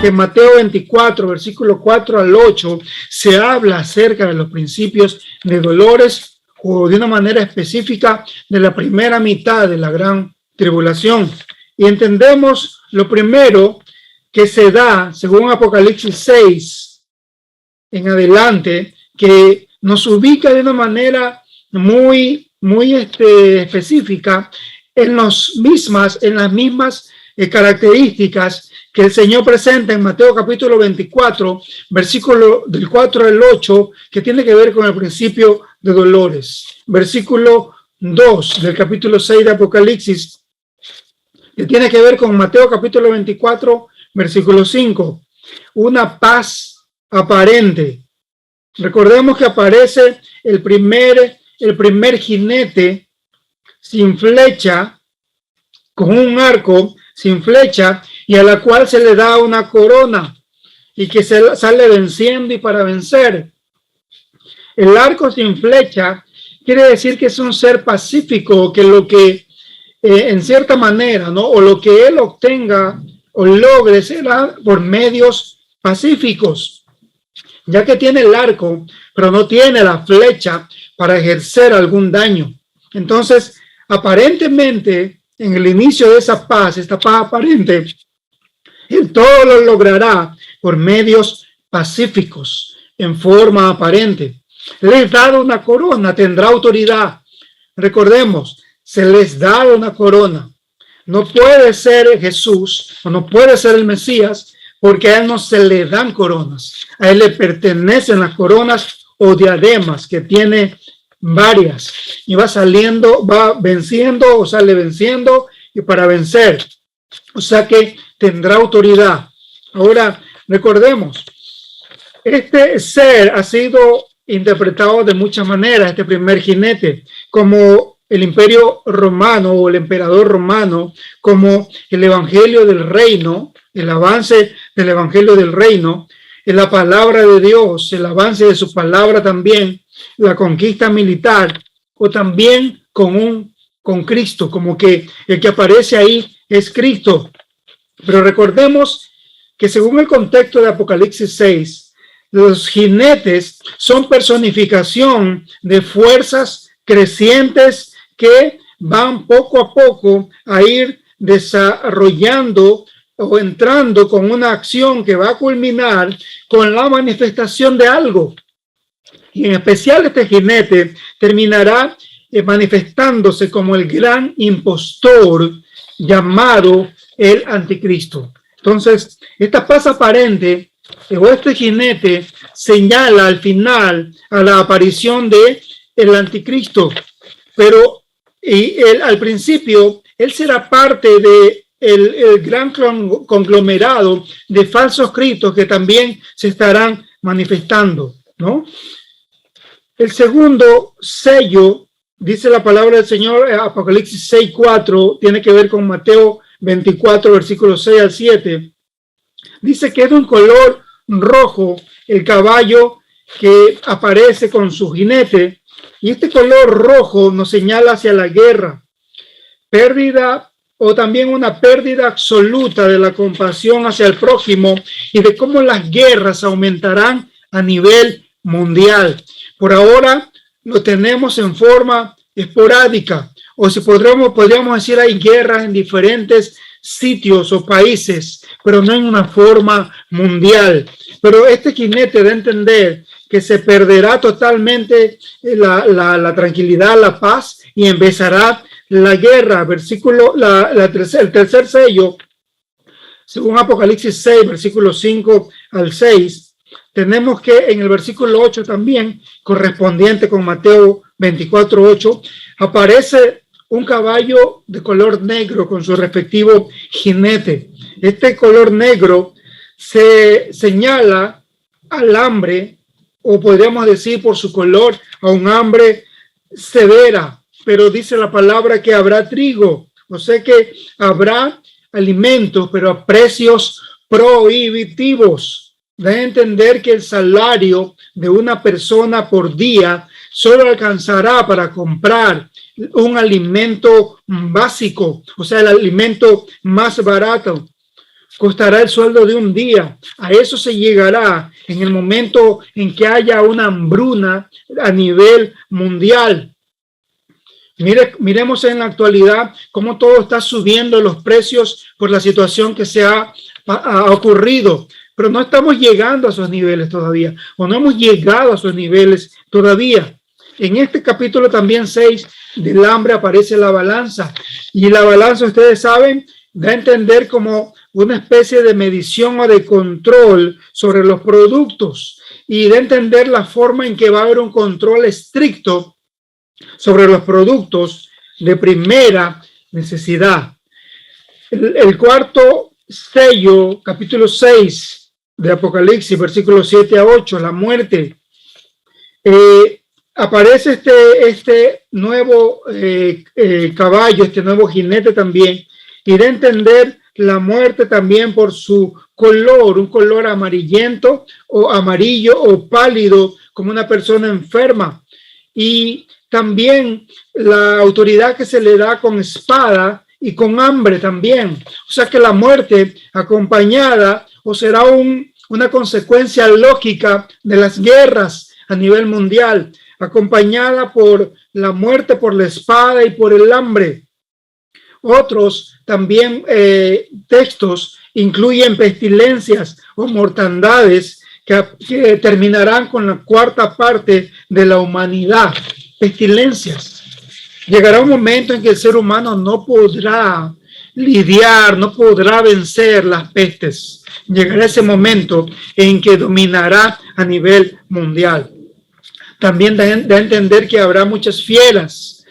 que en Mateo 24, versículo 4 al 8, se habla acerca de los principios de dolores o de una manera específica de la primera mitad de la gran tribulación. Y entendemos lo primero que se da, según Apocalipsis 6 en adelante, que nos ubica de una manera muy específica en las mismas características que el Señor presenta en Mateo capítulo 24, versículo del 4 al 8, que tiene que ver con el principio de dolores. Versículo 2 del capítulo 6 de Apocalipsis, que tiene que ver con Mateo capítulo 24, versículo 5. Una paz aparente. Recordemos que aparece el primer jinete sin flecha, con un arco sin flecha, y a la cual se le da una corona, y que se sale venciendo y para vencer. El arco sin flecha quiere decir que es un ser pacífico, que lo que en cierta manera, ¿no? O lo que él obtenga o logre será por medios pacíficos, ya que tiene el arco, pero no tiene la flecha para ejercer algún daño. Entonces, aparentemente, en el inicio de esta paz aparente, él todo lo logrará por medios pacíficos, en forma aparente. Les dado una corona, tendrá autoridad. Recordemos, se les da una corona. No puede ser Jesús o no puede ser el Mesías porque a él no se le dan coronas. A él le pertenecen las coronas o diademas, que tiene varias, y va venciendo o sale venciendo y para vencer. O sea que tendrá autoridad. Ahora, recordemos, este ser ha sido interpretado de muchas maneras, este primer jinete, como el imperio romano o el emperador romano, como el evangelio del reino, el avance del evangelio del reino, en la palabra de Dios, el avance de su palabra también, la conquista militar, o también con Cristo, como que el que aparece ahí es Cristo. Pero recordemos que según el contexto de Apocalipsis 6, los jinetes son personificación de fuerzas crecientes que van poco a poco a ir desarrollando o entrando con una acción que va a culminar con la manifestación de algo. Y en especial este jinete terminará manifestándose como el gran impostor llamado el anticristo. Entonces, esta paz aparente o este jinete señala al final a la aparición de el anticristo, pero al principio él será parte de el gran conglomerado de falsos cristos que también se estarán manifestando, ¿no? El segundo sello, dice la palabra del Señor, Apocalipsis 6:4, tiene que ver con Mateo 24, versículos 6 al 7. Dice que es de un color rojo el caballo que aparece con su jinete, y este color rojo nos señala hacia la guerra, pérdida o también una pérdida absoluta de la compasión hacia el prójimo y de cómo las guerras aumentarán a nivel mundial. Por ahora lo tenemos en forma esporádica, o si podríamos decir hay guerras en diferentes sitios o países, pero no en una forma mundial. Pero este jinete da a entender que se perderá totalmente la tranquilidad, la paz, y empezará la guerra. El tercer sello, según Apocalipsis 6, versículos 5 al 6, tenemos que en el versículo 8 también, correspondiente con Mateo 24, 8, aparece un caballo de color negro con su respectivo jinete. Este color negro se señala al hambre, o podríamos decir por su color, a un hambre severa, pero dice la palabra que habrá trigo, o sea que habrá alimentos, pero a precios prohibitivos. Da a entender que el salario de una persona por día solo alcanzará para comprar un alimento básico, o sea, el alimento más barato. O costará el sueldo de un día. A eso se llegará en el momento en que haya una hambruna a nivel mundial. Miremos en la actualidad cómo todo está subiendo los precios por la situación que se ha ocurrido, pero no estamos llegando a esos niveles todavía, o no hemos llegado a esos niveles todavía. En este capítulo también 6 del hambre aparece la balanza, y la balanza, ustedes saben, da a entender como una especie de medición o de control sobre los productos, y da a entender la forma en que va a haber un control estricto sobre los productos de primera necesidad. El cuarto sello, capítulo 6 de Apocalipsis, versículos 7 a 8, la muerte. Aparece este nuevo caballo, este nuevo jinete también, y da a entender la muerte también por su color, un color amarillento o amarillo o pálido, como una persona enferma. Y también la autoridad que se le da con espada y con hambre también. O sea que la muerte acompañada o será una consecuencia lógica de las guerras a nivel mundial, acompañada por la muerte, por la espada y por el hambre. Otros también textos incluyen pestilencias o mortandades que terminarán con la cuarta parte de la humanidad. Pestilencias. Llegará un momento en que el ser humano no podrá lidiar, no podrá vencer las pestes. Llegará ese momento en que dominará a nivel mundial. También da a entender que habrá muchas fieras.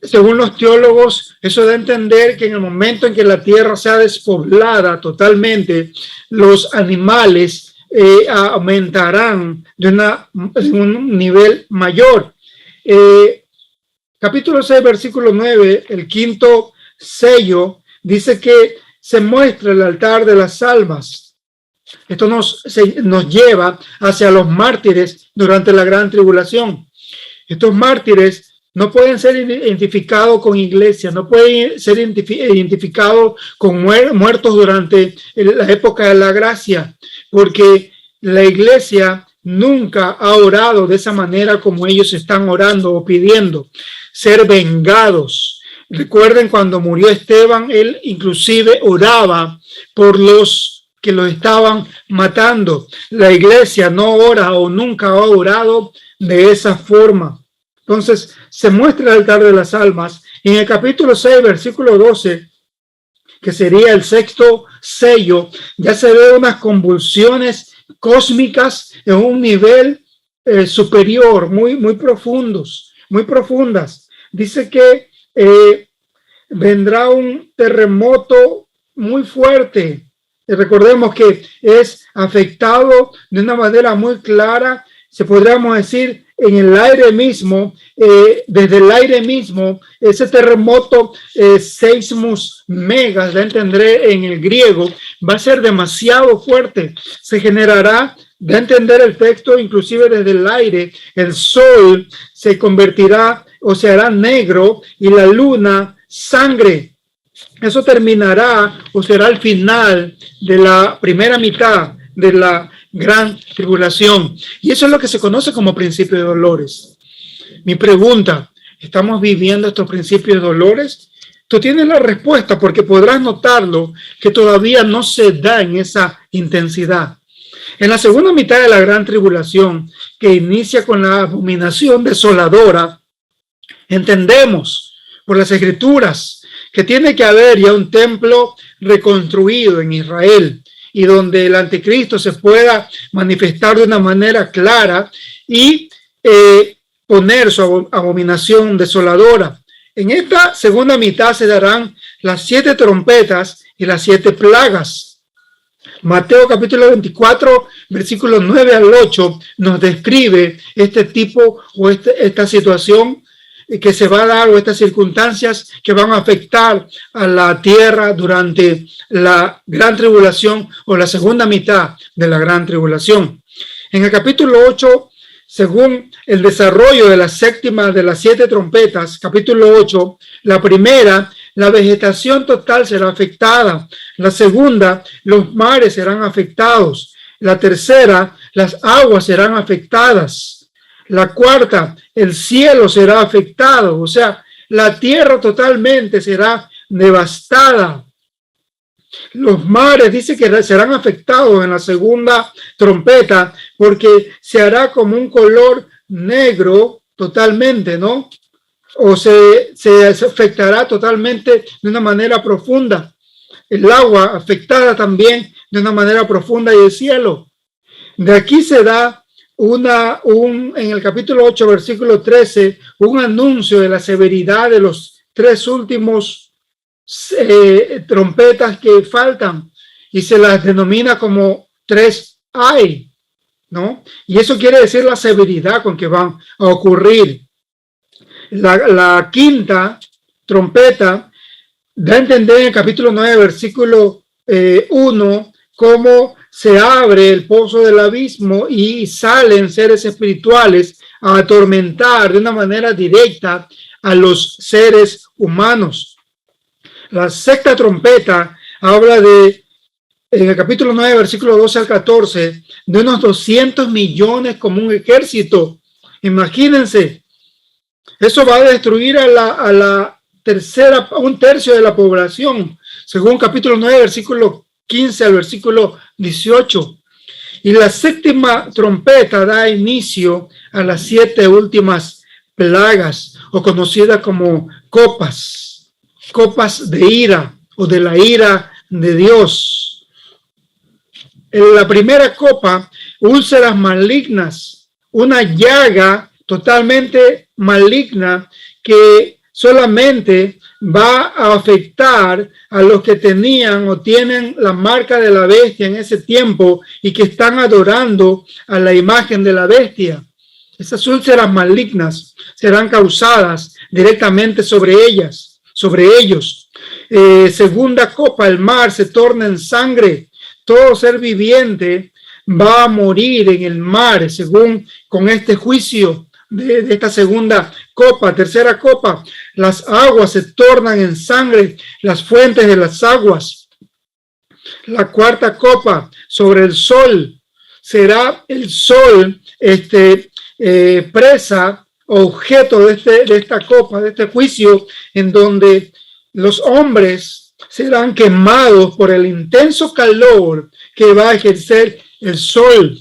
Según los teólogos, eso da a entender que en el momento en que la tierra sea despoblada totalmente, los animales aumentarán de un nivel mayor. Capítulo 6, versículo 9, el quinto sello, dice que se muestra el altar de las almas. Esto nos lleva hacia los mártires durante la gran tribulación. Estos mártires no pueden ser identificados con iglesias, no pueden ser identificados con muertos durante la época de la gracia, porque la iglesia nunca ha orado de esa manera como ellos están orando o pidiendo, ser vengados. Recuerden cuando murió Esteban, él inclusive oraba por los que lo estaban matando. La iglesia no ora o nunca ha orado de esa forma. Entonces se muestra el altar de las almas. Y en el capítulo 6, versículo 12, que sería el sexto sello, ya se ve unas convulsiones cósmicas en un nivel superior, muy profundas. Dice que vendrá un terremoto muy fuerte. Recordemos que es afectado de una manera muy clara, se podríamos decir, en el aire mismo, desde el aire mismo, ese terremoto, seismos megas, la entenderé en el griego, va a ser demasiado fuerte. Se generará, de entender el texto, inclusive desde el aire, el sol se convertirá o se hará negro y la luna sangre. Eso terminará o será el final de la primera mitad de la gran tribulación. Y eso es lo que se conoce como principio de dolores. Mi pregunta, ¿estamos viviendo estos principios de dolores? Tú tienes la respuesta porque podrás notarlo que todavía no se da en esa intensidad. En la segunda mitad de la gran tribulación, que inicia con la abominación desoladora, entendemos por las escrituras que tiene que haber ya un templo reconstruido en Israel y donde el anticristo se pueda manifestar de una manera clara y poner su abominación desoladora. En esta segunda mitad se darán las 7 trompetas y las 7 plagas. Mateo capítulo 24, versículos 9 al 8, nos describe este tipo o esta situación que se va a dar o estas circunstancias que van a afectar a la tierra durante la gran tribulación o la segunda mitad de la gran tribulación. En el capítulo 8, según el desarrollo de la séptima de las 7 trompetas, capítulo 8, la primera la vegetación total será afectada. La segunda, los mares serán afectados. La tercera, las aguas serán afectadas. La cuarta, el cielo será afectado. O sea, la tierra totalmente será devastada. Los mares dice que serán afectados en la segunda trompeta porque se hará como un color negro totalmente, ¿no? O se afectará totalmente de una manera profunda. El agua afectada también de una manera profunda y el cielo. De aquí se da en el capítulo 8, versículo 13, un anuncio de la severidad de los tres últimos trompetas que faltan y se las denomina como 3 ¿no? Y eso quiere decir la severidad con que van a ocurrir. La quinta trompeta da a entender en el capítulo 9, versículo 1, cómo se abre el pozo del abismo y salen seres espirituales a atormentar de una manera directa a los seres humanos. La sexta trompeta habla en el capítulo 9, versículo 12 al 14, de unos 200 millones como un ejército. Imagínense, eso va a destruir a la tercera, un tercio de la población, según capítulo 9, versículo 15 al versículo 18. Y la séptima trompeta da inicio a las 7 últimas plagas, o conocidas como copas de ira, o de la ira de Dios. En la primera copa, úlceras malignas, una llaga totalmente maligna que solamente va a afectar a los que tenían o tienen la marca de la bestia en ese tiempo y que están adorando a la imagen de la bestia. Esas úlceras malignas serán causadas directamente sobre ellos. Segunda copa, el mar se torna en sangre. Todo ser viviente va a morir en el mar, según con este juicio de esta segunda copa. Tercera copa, las aguas se tornan en sangre, las fuentes de las aguas. La cuarta copa, sobre el sol, será el sol presa, objeto de esta copa, de este juicio, en donde los hombres serán quemados por el intenso calor que va a ejercer el sol.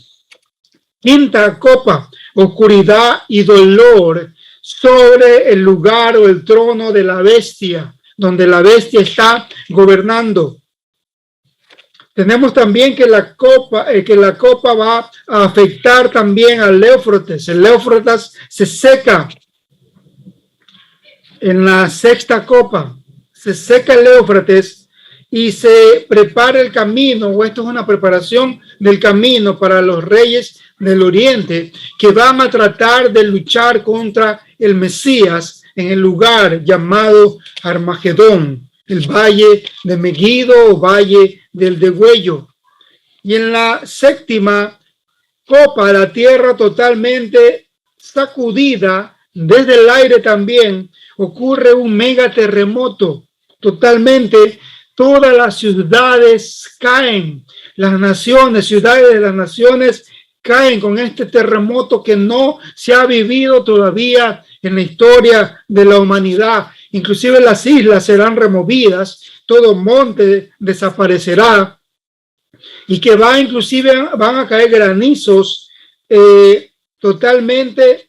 Quinta copa, oscuridad y dolor sobre el lugar o el trono de la bestia, donde la bestia está gobernando. Tenemos también que la copa va a afectar también al Éufrates. El Éufrates se seca en la sexta copa. Se seca el Éufrates y se prepara el camino, o esto es una preparación del camino para los reyes del oriente que van a tratar de luchar contra el Mesías en el lugar llamado Armagedón, el valle de Megiddo o valle del degüello. Y en la séptima copa, la tierra totalmente sacudida desde el aire también, ocurre un mega terremoto. Totalmente todas las ciudades caen, las naciones, ciudades de las naciones caen con este terremoto que no se ha vivido todavía en la historia de la humanidad. Inclusive las islas serán removidas, todo monte desaparecerá y que van a caer granizos totalmente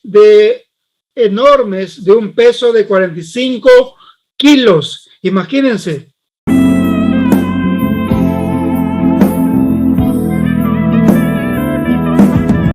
enormes, de un peso de 45 kilos. Imagínense,